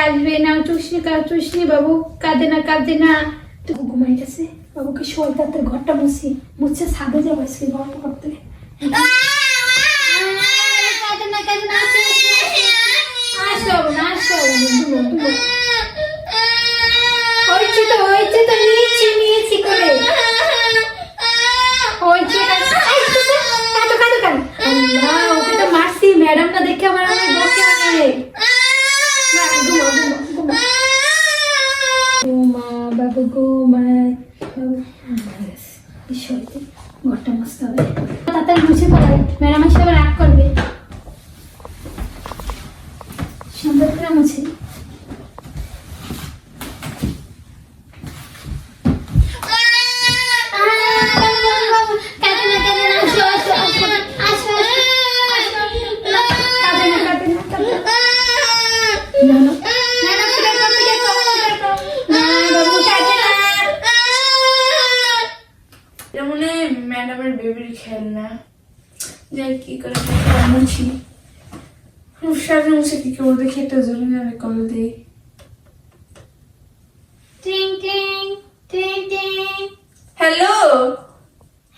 আসবে না, চুষনি বাবু কাঁদে না। তো ঘুমাই গেছে, বাবুকে শোয়াই তাদের ঘরটা মুছে ছাদে যাবো আজকে গল্প করতে। হয়েছে তো নিয়েছি করে ওকে তো মারছি, ম্যাডামটা দেখে আমার বসে আছে। বাবু ঘুমায়, ঘরটা মস্ত হবে, তাড়াতাড়ি মুছে পড়ায়, ম্যাডাম এসে আবার রাগ করবে। সুন্দর করে মুছে ম্যাডামের বেবির খেলনা যাই কি করে মুছি সাথে মুছে কি করে দেখি একটা জরুরি নামে কল দিই। হ্যালো।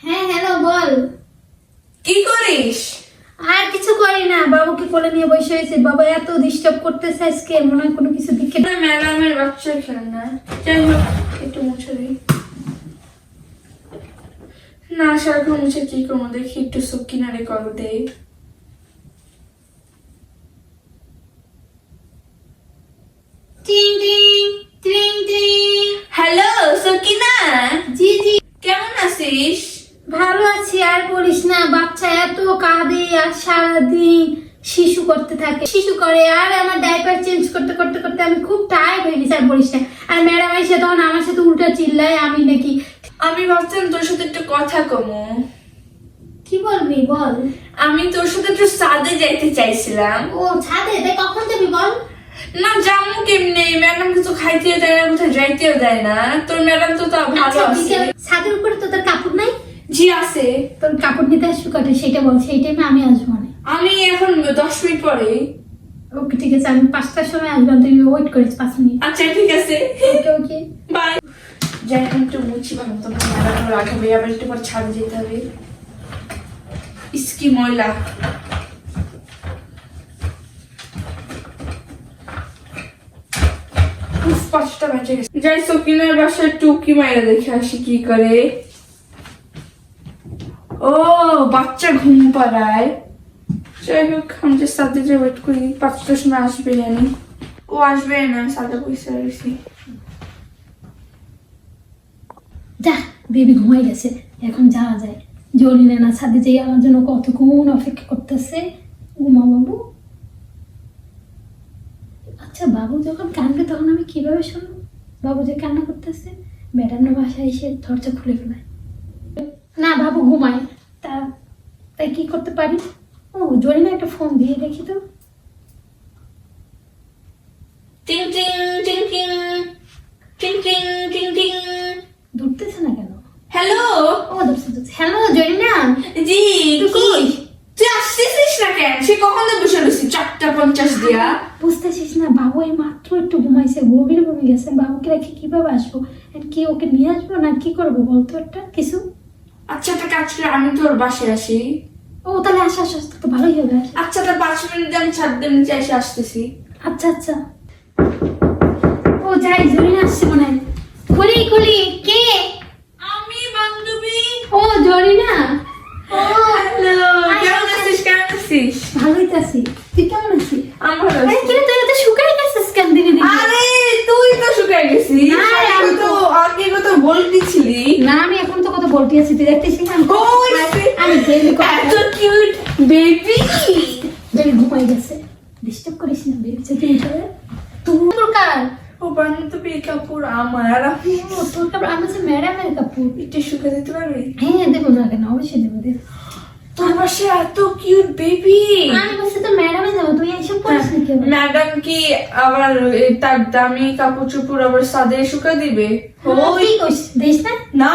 হ্যাঁ হ্যালো, বল। কি করিস? আর কিছু করি না, বাবুকে কোলে নিয়ে বসে হয়েছে। বাবা এত ডিস্টার্ব করতেছে আজকে, মনে হয় কোনো কিছু দিকে ম্যাডামের বাচ্চার খেলনা, যাই হোক একটু মুছে দিই। না সারাক্ষণ মুছে কি করবো, দেখি একটু সকিনারে কল দেই। হ্যালো সকিনা। জি জি, কেমন আছিস? ভালো আছি। আর বলিস না, বাচ্চা এত কাঁদে আর সারাদিন শিশু করতে থাকে, শিশু করে। আর আমার ডাইপার চেঞ্জ করতে করতে করতে আমি খুব টায়ার্ড হয়ে গেছি। আর বলিস না, আর ম্যাডাম এসে তখন আমার সাথে উল্টা চিল্লায়, আমি নাকি। আমি ভাবছিলাম তোর সাথে একটু কথা কমো। কি বলবি বল। আমি তোর সাথে একটু ছাদে যাইতে চাইছিলাম। ও ছাদে? তাই কখন যাবি বল। না যাবো কেমনে, ম্যাডাম তো খাইতেও দেয় না, কোথাও যাইতেও দেয় না। তোর ম্যাডাম তো ভালো আছে। ছাদের উপরে তো তোর কাপড় নাই? জি আছে। তোর কাপড় নিতে আসবো কটা সেটা বল, সেই টাইমে আমি আসবো। মানে আমি এখন 10 মিনিট পরে। ওকে ঠিক আছে, আমি 5টার সময় আসবো, তুই ওয়েট করিস 5 মিনিট। আচ্ছা ঠিক আছে, ওকে ওকে বাই। যাই এখন একটু মুছি, ভালো তো ম্যাডাম রাখবে, আবার একটু পর ছাদে যেতে হবে। ইসকি ময়লা। উফ 5টা বেজে গেছে। যাই সকিনার বাসায় টুকি মাইরা দেখে আসি কি করে। ও বাচ্চা ঘুম পাড়ায়। যাই হোক আমি যে সাথে যে ওয়েট করি, 5টার সময় আসবে জানি। ও আসবে না, সাথে পয়সা রয়েছি। যা, বেবি ঘুমাই গেছে, এখন যাওয়া যায়। জলিনা না ছাদে যাই, আমার জন্য কতক্ষণ অপেক্ষা করতেছে। ঘুমা বাবু। আচ্ছা বাবু যখন কাঁদবে তখন আমি কিভাবে শুনবো? বাবু যে কান্না করতেছে, ম্যাডাম না বাসায় এসে দরজা খুলে ফেলায়। না বাবু ঘুমায়, তাই কি করতে পারি? ও জলিনা একটা ফোন দিয়ে দেখি তো। টিং টিং টিং টিং টিং টিং টিং টিং। ধরতেছে না কেন? হ্যালো। ও ধরছে। হ্যালো জলিনা। জি তুই আসতেছিস না কেন? সে কখন তো বসে রয়েছি 4:50 দিয়া। বুঝতেছিস না, বাবু এই মাত্র একটু ঘুমাইছে, গভীর ঘুমিয়ে গেছে। বাবুকে রেখে কিভাবে আসবো? কি ওকে নিয়ে আসবো না কি করবো বলতো একটা কিছু? আচ্ছা একটা কাজ করে আমি তোর বাসায় আসি। ও তাহলে আসা তো ভালোই হবে। আচ্ছা তার 5 মিনিট আমি ছাদের নিচে এসে আসতেছি। আচ্ছা ও যাই, জরিনা আসছে মনে হয়। খুলি কে? আমি বান্ধবী। ও জরিনা। ও হ্যালো, কেমন আছিস? ভালোই তো আছি, তুই কেমন আছিস? আমি ভালো আছি। তুই তো শুকাই গেছিস কেন দিনে দিনে? আরে তুই তো শুকাই গেছিস। আরে আমি তো আগে কত বলতেছিলি। না, আমি এখন তো কত বলতে আছি, তুই দেখতেছিস না? আমি এত কিউট বেবি। বেবি ঘুমাই গেছে, ডিস্টার্ব করিস না। বেবি চেপে উঠে তোর কার? ও বান্ধবী কাপড় আমার। তোর কাপড় আমার যে ম্যাডামের কাপড়। একটু শুকা দিতে পারবি? হ্যাঁ দেবো না কেন, অবশ্যই দেবো। তোর পাশে এত কিউট বেবি। আমি বলছি তো ম্যাডামে যাবো, তুই এইসব করিস নাকি? ম্যাডাম কি আবার তার দামি কাপড় চোপড় আবার সাদে শুকা দিবে? ওই দেশ না না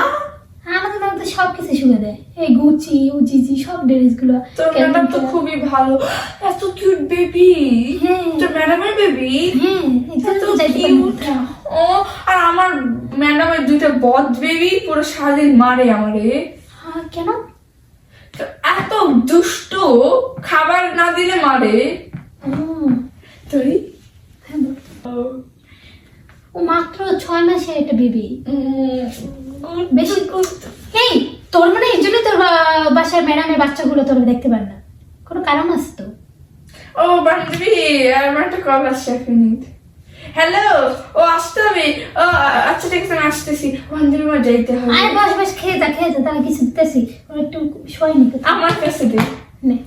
আমাদের তো সবকিছু শুনে দেয়, এই গুচি উজিজি সব ড্রেস গুলো। তোর ম্যাডাম তো খুবই ভালো। এত কিউট বেবি। হ্যাঁ তোর ম্যাডামের বেবি? হ্যাঁ এটা তো যাইতে পারি না। ও, আর আমার ম্যাডামের দুইটা বদ বেবি পুরো সারাদিন মারে আমারে। হ্যাঁ, কেন? তো এত দুষ্ট, খাবার না দিলে মারে। তুই হ্যাঁ বল। ও মাত্র 6 মাসের একটা বেবি, বেশি। এই তোর মানে এই জন্য তোর বাসার ম্যাডামের বাচ্চাগুলো তোর দেখতে পারে না, কোনো কারণ আছে তো? ও বান্ধবী, আমার একটা কল আসছে, 1 মিনিট। হ্যালো, ও আসতে হবে। ও আচ্ছা ঠিক আছে, আমি আসতেছি। বান্ধবী আমার যাইতে হবে। আরে বস বস, খেয়ে যা তাহলে কিছু দিতেছি, ওর একটু শোয় নি। আমার কাছে দে। নে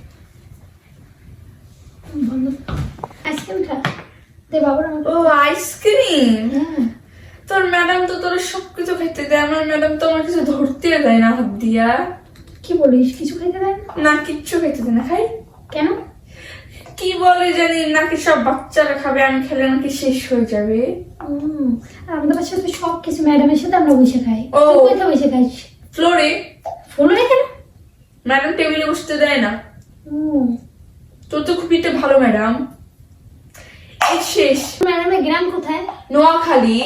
বন্ধ, আইসক্রিম খা দে বাবার আমাকে। ও আইসক্রিম? হ্যাঁ তোর ম্যাডাম তো তোর সবকিছু খেতে দেয়, আমার ম্যাডাম তো আমার কিছু ধরতে দেয় না হাত দিয়া। কি বলিস, কিছু খেতে দেয় না? না, কিচ্ছু খেতে দেয় না। খাই কেন? কি বলে জানি, নাকি সব বাচ্চারা খাবে, আমি খেলে নাকি শেষ হয়ে যাবে। আর আমাদের বাসায় তো সব কিছু ম্যাডামের সাথে আমরা বসে খাই। ও। তুই কোথায় বসে খাইস? ফ্লোরে। ফোনে কেন? ম্যাডাম টেবিলে বসতে দেয় না। ও, তোর তো খুবই ভালো ম্যাডাম। এই শেষ। ম্যাডামের গ্রাম কোথায়? নোয়াখালী।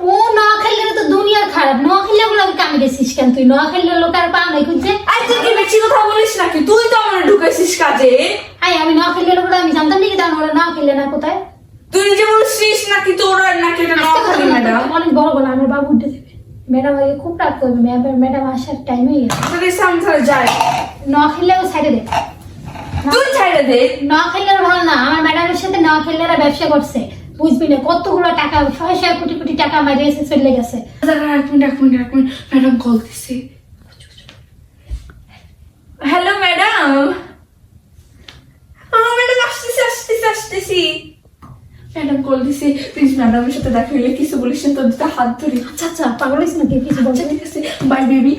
ও নোয়াখালীর তো দুনিয়ার খারাপ, নোয়াখালী গুলোকে কামি গেছিস কেন তুই? নোয়াখালীর লোক আর পা নাই খুঁজছে। আর তুই কি বেশি কথা বলিস নাকি? তুই তো আমার ঢুকেছিস কাজে। আই আমি নোয়াখালীর লোকটা আমি জানতাম নাকি জানো ওরা নোয়াখালী না কোথায়? তুই নিজে বলছিস নাকি তোর আর নাকি এটা নোয়াখালী ম্যাডাম? অনেক বড় বড় আমার বাবু উঠে দেবে। ম্যাডাম আগে খুব রাগ করবে, ম্যাডাম আসার টাইম হয়ে গেছে। তোদের সামনে যায়। নোয়াখালীও সাইডে দে। তুই ছাইড়া দে। নোয়াখালীর ভালো না, আমার ম্যাডামের সাথে নোয়াখালীরা ব্যবসা করছে, বুঝবি না কতগুলো টাকা, 600 কোটি কোটি টাকা মারিয়ে এসে চলে গেছে। এক মিনিট, ম্যাডাম কল দিছে। Hello madam. ম্যাডাম আসতেছি। ম্যাডাম কল দিছে, প্লিজ ম্যাডামের সাথে দেখা হইলে কিছু বলিস না, তোর দুটো হাত ধরি। আচ্ছা আচ্ছা, পাগল হয়েছে নাকি? কিছু বলছে? আচ্ছা ঠিক আছে, বাই বেবি।